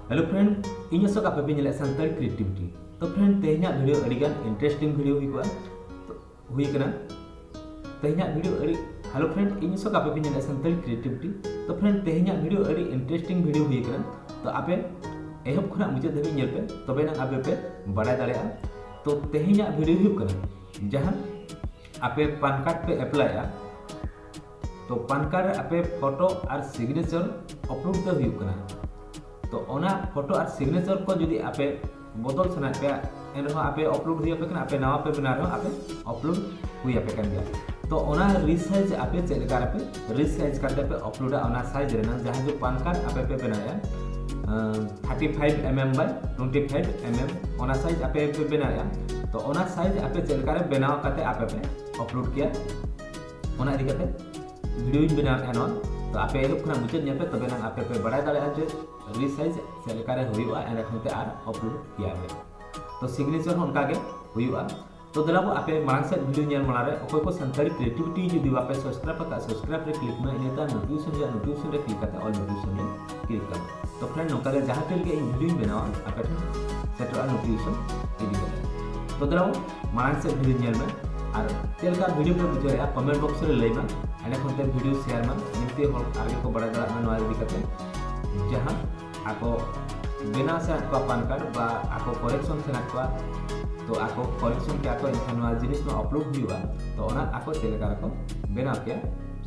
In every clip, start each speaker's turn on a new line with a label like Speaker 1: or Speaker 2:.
Speaker 1: Hello friend, इन आसोग आपे पे नेले सानताड़ी क्रिएटिविटी। तो फ्रेंड तेहना वीडियो अड़ीगान इंटरेस्टिंग वीडियो हुई हुई कना तेहना वीडियो अड़ी हेलो फ्रेंड, इन आसोग आपे पे नेले सानताड़ी क्रिएटिविटी। तो फ्रेंड तेहना वीडियो अड़ी इंटरेस्टिंग वीडियो हुई कना। तो आपे एहब खना मुचाद धाबी नेल पे तबे ना आपे पे बाड़ाय दाड़ेया। तो तेहना वीडियो हुई कना जहां आपे पान कार्ड पे अप्लाया। तो पान कार्ड आपे फोटो और सिग्नेचर अपलोड तो हुई कना। तो ओना फोटो और सिग्नेचर को जदि आपे बदल सना पे एनहो आपे अपलोड हुई पे आपे नवा पे बना रहे आपे अपलोड हुई पे कन गया। तो ओना रिसाइज आपे चेलकार आपे रिसाइज करते पे अपलोड ओना साइज रेना जहां जो पान कार्ड आपे पे बनाया 35 mm बाय 25 mm ओना साइज आपे पे बनाया। तो ओना साइज आपे चेलकार बनाव करते आपे पे अपलोड किया ओना इदी करते वीडियो बना एनो। तो आपे एलो खना मुचाद नेल पे तबे ना आपे पे बड़ाय दाड़ेया जे रिसाइज चेलकारे हुआ एंड खनते आर अपलोड किया है। तो सिग्नेचर उनका के हुआ। तो दलाबो आपे मांग से वीडियो नेल मारे अकोय को सानताड़ी क्रिएटिविटी जदि आपे सब्सक्राइब का सब्सक्राइब रे क्लिक में इनेता नोटिफिकेशन रे क्लिक करते ऑल नोटिफिकेशन रे क्लिक कर। तो फ्रेंड नोका के जहां तेल के वीडियो बनाओ आपे सेट और नोटिफिकेशन इदी कर। तो दलाबो मांग से वीडियो नेल में और तेलका वीडियो पे बुझाया कमेंट बॉक्स रे लेमा एंड खनते वीडियो शेयर में निमते होल आगे को बड़ा दला में नवा इदी करते जहां आको बेना से आपका पान कार्ड बा आको करेक्शन से आपका। तो आको करेक्शन के आको इनफानवा जिनिस में अपलोड हुआ। तो ओना आको चेलकार को बेना के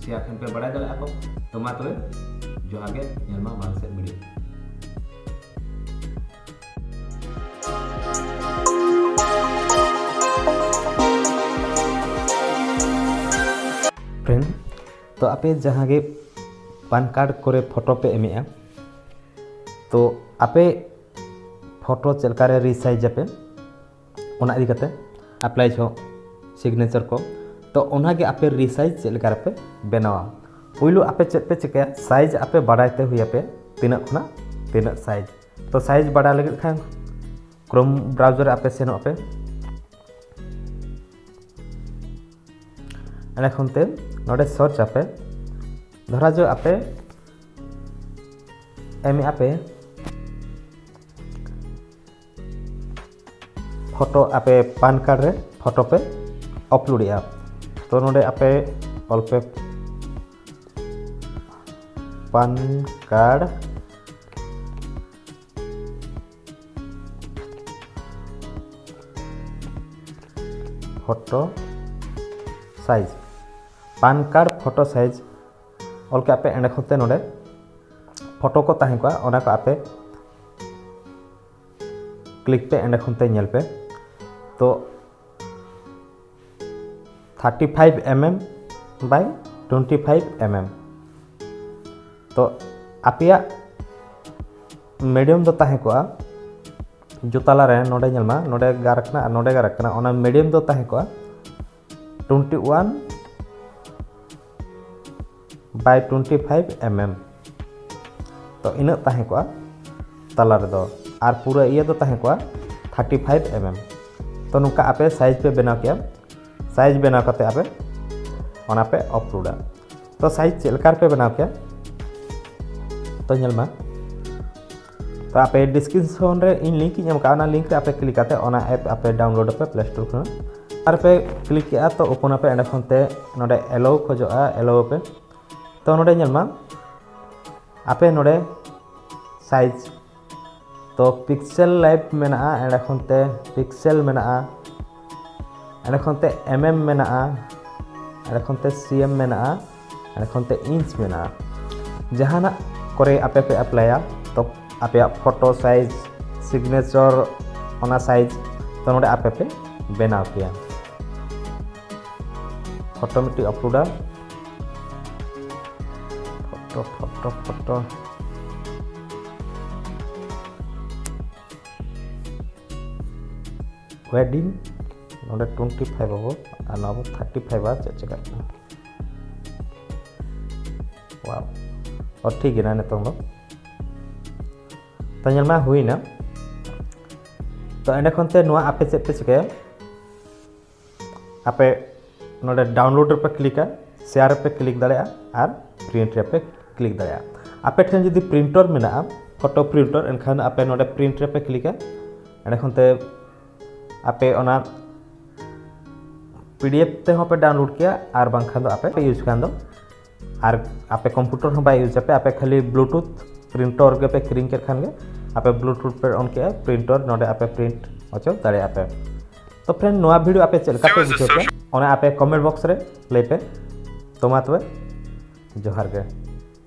Speaker 1: से आखन पे बड़ा दला आको। तो मा तबे जो आगे नेलमा मान से वीडियो फ्रेंड। तो आपे जहां गे पान कार्ड करे फोटो पे एमेआ। तो आपे फोटो चलकारे रिसाइज पे ओना इदी करते अप्लाई छो सिग्नेचर को। तो ओना के आपे रिसाइज चलकार पे बनावा पुइलु आपे चेक पे चिका साइज आपे बाड़ायते हुई पे तिना खना तिना साइज। तो साइज बाड़ा लगे खान क्रोम ब्राउजर आपे सेनो पे एने खनते नोडे सर्च आपे धरा जो आपे एम आपे फोटो आपे पान कार्ड रे फोटो पे अपलोड या। तो नोडे आपे ऑल पे PAN card photo size PAN card photo size all के आपे एंड खोते नोडे फोटो को ताहे को ओना को आपे क्लिक पे एंड खनते नेल पे। तो 35 mm बाय 25 mm। तो आपिया मीडियम दो ताहे को जो ताला रे नोडे नेलमा नोडे गारकना नोडे गारकना ओना मीडियम दो ताहे को 21 बाय 25 mm। तो इना ताहे को ताला रे दो और पूरा ये तो ताहे को 35 mm। तो नुका आपे साइज पे बना किया साइज बना करते आपे ओना पे अपलोडा। तो साइज चेलकार पे बना किया तो नेलमा। तो आपे डिस्क्रिप्शन रे इन लिंक ᱧᱟᱢ का ओना लिंक रे आपे क्लिक करते ओना ऐप आपे डाउनलोड पे प्ले स्टोर खन और पे क्लिक किया। तो ओपन पे एंड खनते नोडे एलो खोजोआ एलो पे। तो नोडे नेलमा आपे नोडे साइज तो पिक्सेल लाइव मेना एंड खनते पिक्सेल मेना एंड खनते mm मेना एंड खनते cm मेना एंड खनते इंच मेना जहाना करे आपे पे अप्लाया। तो आपे फोटो साइज सिग्नेचर ओना साइज तो नोडे आपे पे बनाव किया ऑटोमेटिक अपलोडा फोटो फोटो फोटो वेडिंग नोडे 25 हो और नाबो 35 आ चेक वाओ और ठीक है ना नितों दो। तो नेलमा हुई ना। तो एंड खनते नुआ आपे चेक पे चिका आपे नोडे डाउनलोड पे क्लिक शेयर पे क्लिक दाड़े और प्रिंट पे क्लिक दाड़े। आपे ठेन जदि प्रिंटर मेना फोटो प्रिंटर एनखान आपे नोडे प्रिंट रे पे क्लिका एंड खनते आपे ओना पीडीएफ ते हो पे डाउनलोड किया आर बांखान दो आपे यूज खान दो आर आपे कंप्यूटर हो बाय यूज आपे खाली ब्लूटूथ प्रिंटर के पे क्रिंग कर खान गे आपे ब्लूटूथ पे ऑन किया प्रिंटर नोडे आपे प्रिंट अचो दाड़े आपे। तो फ्रेंड नोआ वीडियो आपे चल का पे बुझो पे ओना आपे कमेंट बॉक्स रे ले पे तो मा तबे जोहार गे।